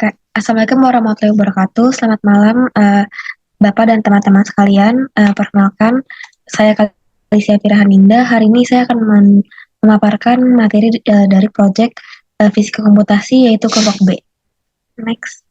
Oke, Assalamualaikum warahmatullahi wabarakatuh. Selamat malam, Bapak dan teman-teman sekalian. Perkenalkan, saya Kalisya Firahaninda. Hari ini saya akan memaparkan materi dari proyek fisika komputasi yaitu kelompok B. Next.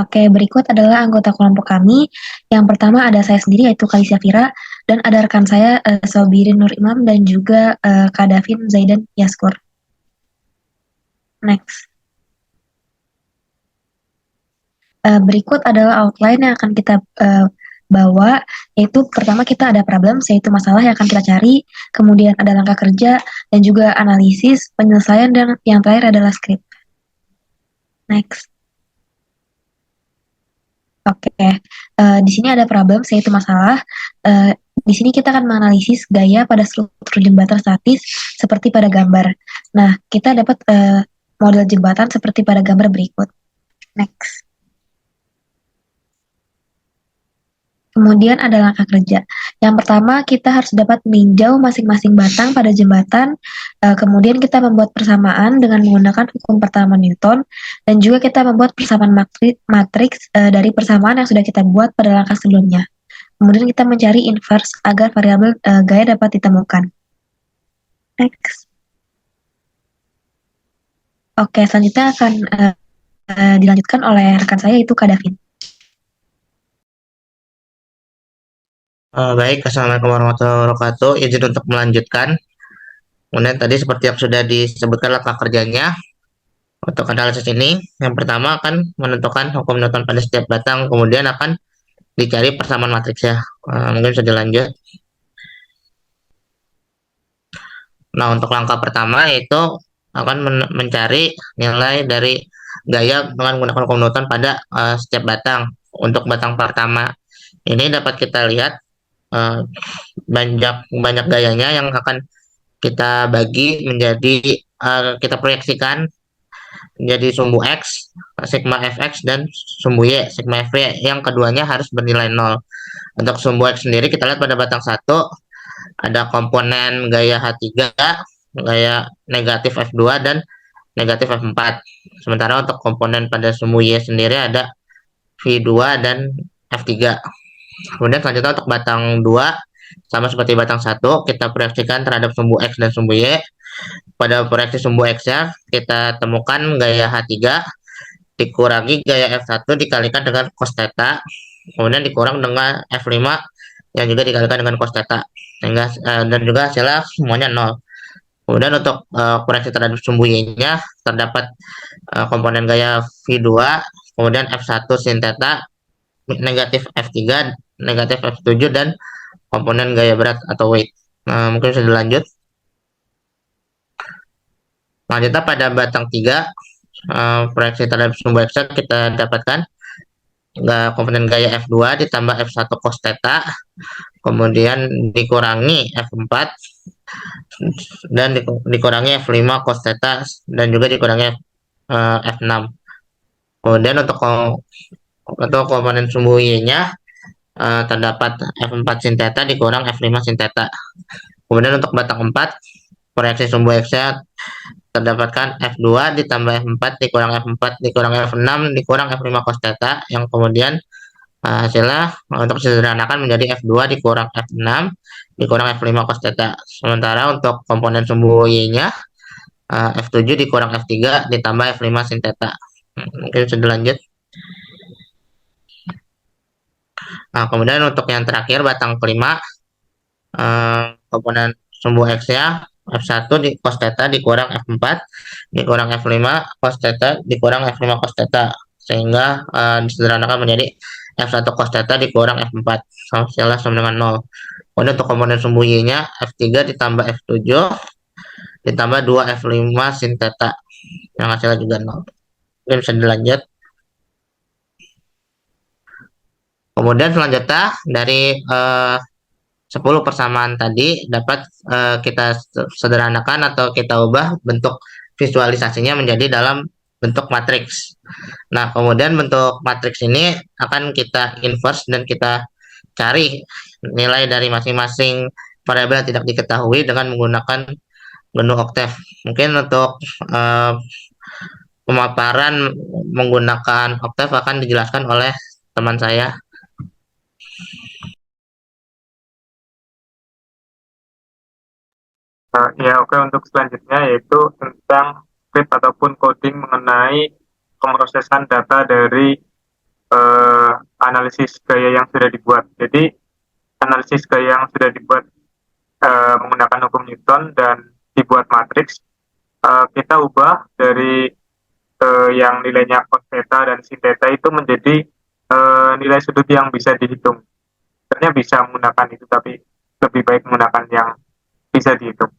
Oke, berikut adalah anggota kelompok kami. Yang pertama ada saya sendiri yaitu Kalisya Fira dan ada rekan saya Sobirin Nur Imam dan juga Kak Davin Zaidan Yaskur. Next. Berikut adalah outline yang akan kita bawa, yaitu pertama kita ada problem, yaitu masalah yang akan kita cari, kemudian ada langkah kerja, dan juga analisis, penyelesaian, dan yang terakhir adalah script. Next. Oke, di sini ada problem, yaitu masalah. Di sini kita akan menganalisis gaya pada struktur jembatan statis seperti pada gambar. Nah, kita dapat model jembatan seperti pada gambar berikut. Next. Kemudian ada langkah kerja. Yang pertama, kita harus dapat meninjau masing-masing batang pada jembatan. Kemudian kita membuat persamaan dengan menggunakan hukum pertama Newton. Dan juga kita membuat persamaan matriks dari persamaan yang sudah kita buat pada langkah sebelumnya. Kemudian kita mencari inverse agar variabel gaya dapat ditemukan. Next. Oke, selanjutnya akan dilanjutkan oleh rekan saya, yaitu Kak Davin. Baik, Assalamualaikum warahmatullahi wabarakatuh. Izin untuk melanjutkan. Kemudian tadi seperti yang sudah disebutkan langkah kerjanya untuk analisis ini, yang pertama akan menentukan hukum Newton pada setiap batang, kemudian akan dicari persamaan matriksnya. Mungkin bisa dilanjut. Nah, untuk langkah pertama yaitu akan mencari nilai dari gaya dengan menggunakan hukum Newton pada setiap batang. Untuk batang pertama ini dapat kita lihat banyak gayanya yang akan kita bagi menjadi kita proyeksikan menjadi sumbu X, sigma Fx, dan sumbu Y, sigma Fy, yang keduanya harus bernilai 0. Untuk sumbu X sendiri kita lihat pada batang 1 ada komponen gaya H3, gaya negatif F2, dan negatif F4. Sementara untuk komponen pada sumbu Y sendiri ada V2 dan F3. Kemudian selanjutnya untuk batang 2, sama seperti batang 1, kita proyeksikan terhadap sumbu X dan sumbu Y. Pada proyeksi sumbu X-nya, kita temukan gaya H3 dikurangi gaya F1 dikalikan dengan cos theta, kemudian dikurang dengan F5 yang juga dikalikan dengan cos theta. Sehingga, dan juga hasilnya semuanya 0. Kemudian untuk proyeksi terhadap sumbu Y-nya, terdapat komponen gaya V2, kemudian F1 sin theta, negatif F3, negatif F7, dan komponen gaya berat atau weight. Mungkin bisa dilanjut. Selanjutnya pada batang 3, proyeksi terhadap sumbu X kita dapatkan komponen gaya F2 ditambah F1 cos theta, kemudian dikurangi F4, dan dikurangi F5 cos theta, dan juga dikurangi F6. Kemudian untuk komponen sumbu Y-nya terdapat F4 sin theta dikurang F5 sin theta. Kemudian untuk batang 4, proyeksi sumbu X-nya terdapatkan F2 ditambah F4 dikurang F4 dikurang F6 dikurang F5 cos theta, yang kemudian hasilnya untuk disederhanakan menjadi F2 dikurang F6 dikurang F5 cos theta. Sementara untuk komponen sumbu Y-nya F7 dikurang F3 ditambah F5 sin theta. Mungkin sudah lanjut. Nah, kemudian untuk yang terakhir batang kelima, komponen sumbu X-nya F1 di cos theta dikurang F4 dikurang F5 cos theta dikurang F5 cos theta, sehingga disederhanakan menjadi F1 cos theta dikurang F4 hasilnya sama dengan 0. Kemudian untuk komponen sumbu Y-nya F3 ditambah F7 ditambah 2 F5 sin theta yang hasilnya juga 0. Mungkin bisa dilanjut. Kemudian selanjutnya dari 10 persamaan tadi dapat kita sederhanakan atau kita ubah bentuk visualisasinya menjadi dalam bentuk matriks. Nah, kemudian bentuk matriks ini akan kita inverse dan kita cari nilai dari masing-masing variabel yang tidak diketahui dengan menggunakan GNU Octave. Mungkin untuk eh, pemaparan menggunakan Octave akan dijelaskan oleh teman saya. Ya, oke, untuk selanjutnya yaitu tentang script ataupun coding mengenai pemrosesan data dari analisis gaya yang sudah dibuat. Jadi analisis gaya yang sudah dibuat menggunakan hukum Newton dan dibuat matriks, kita ubah dari yang nilainya cos theta dan sin theta itu menjadi nilai sudut yang bisa dihitung. Sebenarnya bisa menggunakan itu, tapi lebih baik menggunakan yang bisa dihitung.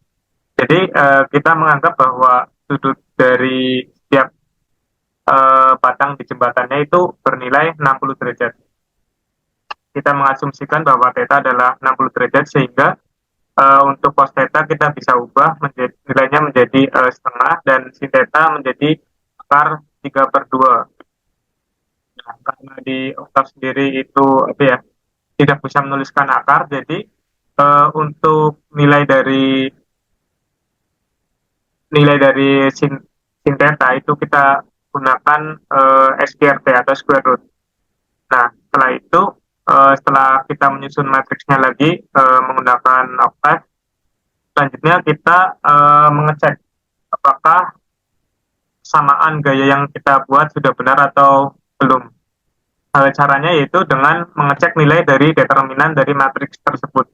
Jadi kita menganggap bahwa sudut dari setiap batang di jembatannya itu bernilai 60 derajat. Kita mengasumsikan bahwa theta adalah 60 derajat, sehingga untuk cos theta kita bisa ubah nilainya menjadi setengah, dan sin theta menjadi akar 3/2. Nah, karena di oktav sendiri itu apa ya, tidak bisa menuliskan akar, jadi untuk nilai dari sin theta itu kita gunakan SQRT atau square root. Nah, setelah itu setelah kita menyusun matriksnya lagi menggunakan octave, selanjutnya kita mengecek apakah samaan gaya yang kita buat sudah benar atau belum. Caranya yaitu dengan mengecek nilai dari determinan dari matriks tersebut.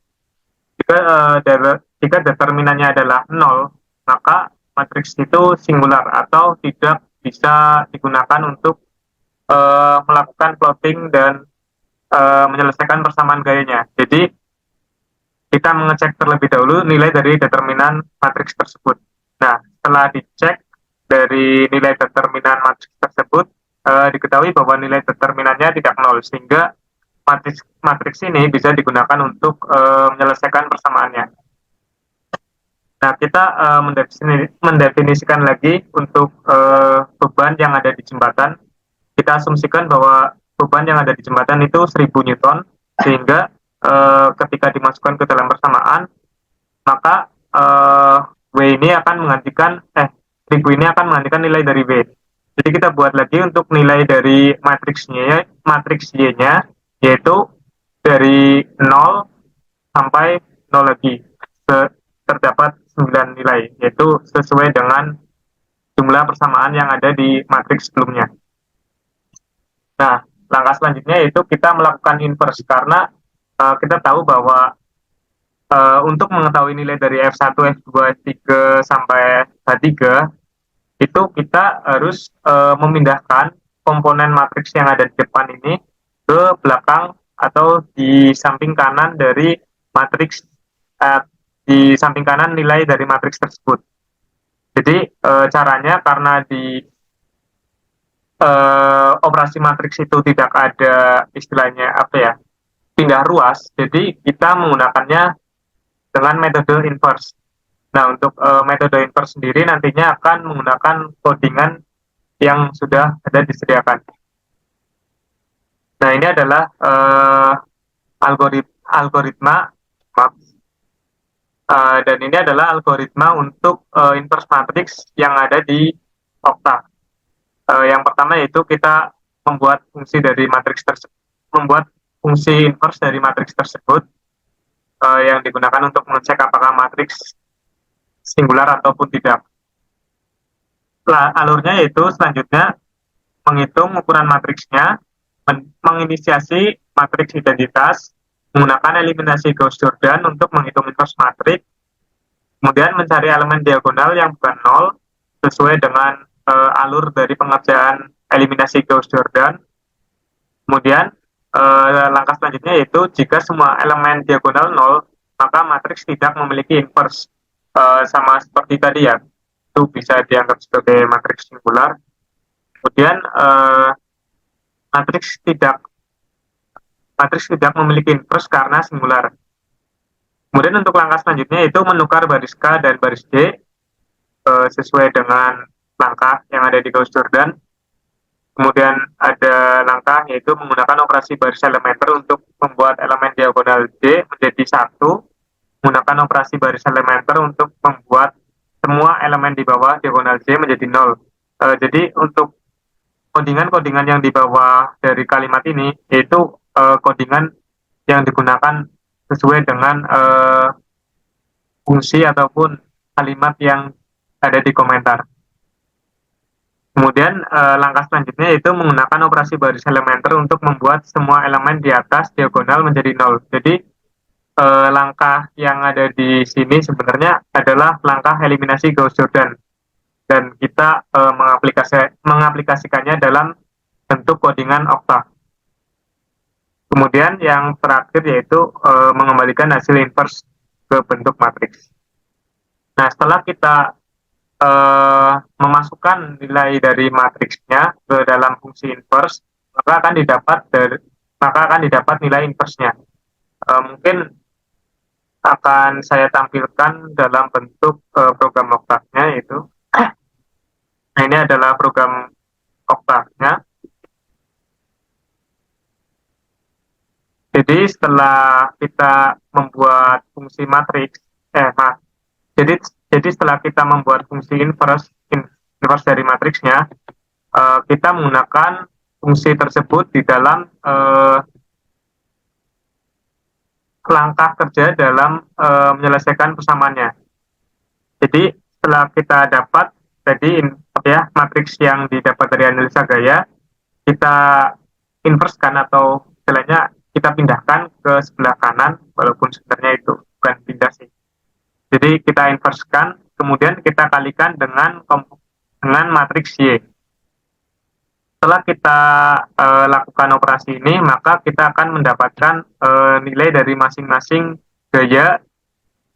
Jika determinannya adalah 0, maka matriks itu singular atau tidak bisa digunakan untuk melakukan plotting dan menyelesaikan persamaan gayanya. Jadi kita mengecek terlebih dahulu nilai dari determinan matriks tersebut. Nah, setelah dicek dari nilai determinan matriks tersebut, diketahui bahwa nilai determinannya tidak nol, sehingga matriks ini bisa digunakan untuk menyelesaikan persamaannya. Nah, kita mendefinisikan lagi untuk beban yang ada di jembatan. Kita asumsikan bahwa beban yang ada di jembatan itu 1000 Newton, sehingga ketika dimasukkan ke dalam persamaan, maka W ini akan menggantikan 1000 ini akan menggantikan nilai dari W. Jadi kita buat lagi untuk nilai dari matriks Y-nya, yaitu dari 0 sampai 0 lagi. Terdapat 9 nilai, yaitu sesuai dengan jumlah persamaan yang ada di matriks sebelumnya. Nah, langkah selanjutnya yaitu kita melakukan inverse, karena kita tahu bahwa untuk mengetahui nilai dari F1, F2, F3 sampai H3, itu kita harus memindahkan komponen matriks yang ada di depan ini ke belakang atau di samping kanan dari matriks, di samping kanan nilai dari matriks tersebut. Jadi caranya, karena di operasi matriks itu tidak ada istilahnya apa ya, pindah ruas, jadi kita menggunakannya dengan metode inverse. Nah, untuk metode inverse sendiri nantinya akan menggunakan codingan yang sudah ada disediakan. Nah, ini adalah algoritma, dan ini adalah algoritma untuk inverse matrix yang ada di Octave. Yang pertama yaitu kita membuat fungsi dari matriks tersebut, membuat fungsi inverse dari matriks tersebut yang digunakan untuk mengecek apakah matriks singular ataupun tidak. Alurnya yaitu selanjutnya menghitung ukuran matriksnya, menginisiasi matriks identitas, menggunakan eliminasi Gauss-Jordan untuk menghitung inverse matriks, kemudian mencari elemen diagonal yang bukan nol sesuai dengan alur dari pengerjaan eliminasi Gauss-Jordan. Kemudian langkah selanjutnya yaitu jika semua elemen diagonal nol, maka matriks tidak memiliki inverse, sama seperti tadi ya, itu bisa dianggap sebagai matriks singular. Kemudian matriks tidak memiliki inverse karena singular. Kemudian untuk langkah selanjutnya itu menukar baris K dan baris D sesuai dengan langkah yang ada di Gauss-Jordan. Kemudian ada langkah yaitu menggunakan operasi baris elementer untuk membuat elemen diagonal D menjadi 1, menggunakan operasi baris elementer untuk membuat semua elemen di bawah diagonal J menjadi 0. Jadi untuk codingan-codingan yang di bawah dari kalimat ini yaitu codingan yang digunakan sesuai dengan fungsi ataupun kalimat yang ada di komentar. Kemudian langkah selanjutnya yaitu menggunakan operasi baris elementer untuk membuat semua elemen di atas diagonal menjadi 0. Jadi langkah yang ada di sini sebenarnya adalah langkah eliminasi Gauss-Jordan dan kita mengaplikasikannya dalam bentuk codingan oktav. Kemudian yang terakhir yaitu mengembalikan hasil inverse ke bentuk matriks. Nah, setelah kita memasukkan nilai dari matriksnya ke dalam fungsi inverse, maka akan didapat nilai inverse-nya. Mungkin akan saya tampilkan dalam bentuk program oktavnya yaitu. Nah, ini adalah program oktavnya. Jadi setelah kita membuat fungsi matriks, jadi setelah kita membuat fungsi inverse dari matriksnya, kita menggunakan fungsi tersebut di dalam langkah kerja dalam menyelesaikan persamaannya. Jadi setelah kita dapat matriks yang didapat dari analisa gaya, kita inversekan atau istilahnya kita pindahkan ke sebelah kanan, walaupun sebenarnya itu bukan pindah sih. Jadi kita inversekan, kemudian kita kalikan dengan matriks Y. Setelah kita lakukan operasi ini, maka kita akan mendapatkan nilai dari masing-masing gaya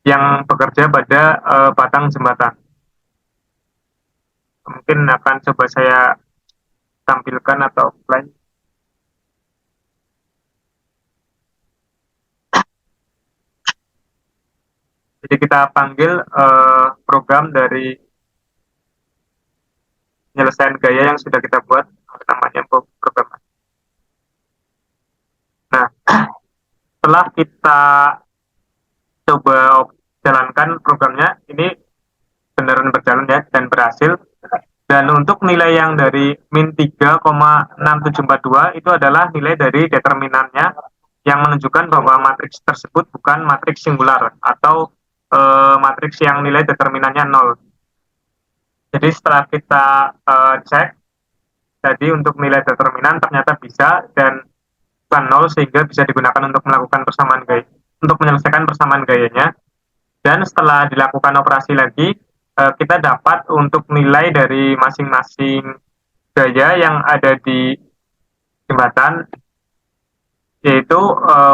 yang bekerja pada batang jembatan. Mungkin akan coba saya tampilkan atau offline. Jadi kita panggil program dari penyelesaian gaya yang sudah kita buat, namanya program. Nah, setelah kita coba jalankan programnya, ini beneran berjalan ya dan berhasil. Dan untuk nilai yang dari min 3,6742 itu adalah nilai dari determinannya yang menunjukkan bahwa matriks tersebut bukan matriks singular atau matriks yang nilai determinannya 0. Jadi setelah kita cek, jadi untuk nilai determinan ternyata bisa dan bukan 0 sehingga bisa digunakan untuk melakukan persamaan gaya, untuk menyelesaikan persamaan gayanya. Dan setelah dilakukan operasi lagi, kita dapat untuk nilai dari masing-masing gaya yang ada di jembatan, yaitu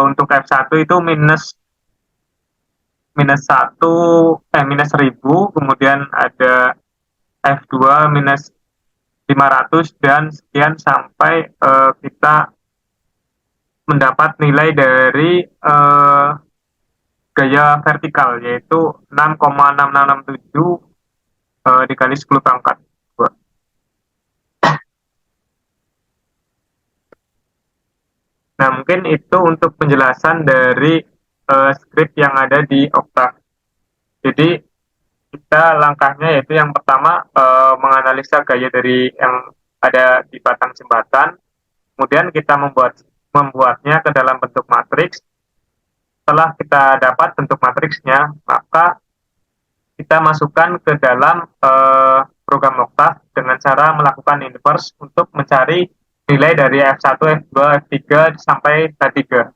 untuk F1 itu minus 1000, kemudian ada F2 minus 500 dan sekian sampai kita mendapat nilai dari gaya vertikal yaitu 6,6667 dikali 10 pangkat 2. Nah, mungkin itu untuk penjelasan dari script yang ada di Oktav. Jadi kita langkahnya yaitu yang pertama menganalisa gaya dari yang ada di batang jembatan, kemudian kita membuatnya ke dalam bentuk matriks. Setelah kita dapat bentuk matriksnya, maka kita masukkan ke dalam program Oktav dengan cara melakukan inverse untuk mencari nilai dari F1, F2, F3 sampai K3.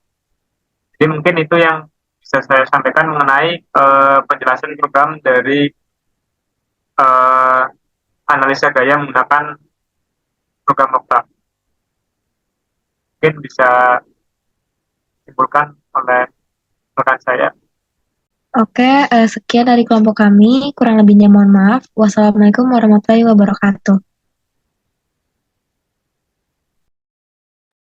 Jadi mungkin itu yang bisa saya sampaikan mengenai penjelasan program dari analisa gaya menggunakan program Oktav. Mungkin bisa disimpulkan oleh rekan saya. Oke, sekian dari kelompok kami. Kurang lebihnya mohon maaf. Wassalamualaikum warahmatullahi wabarakatuh.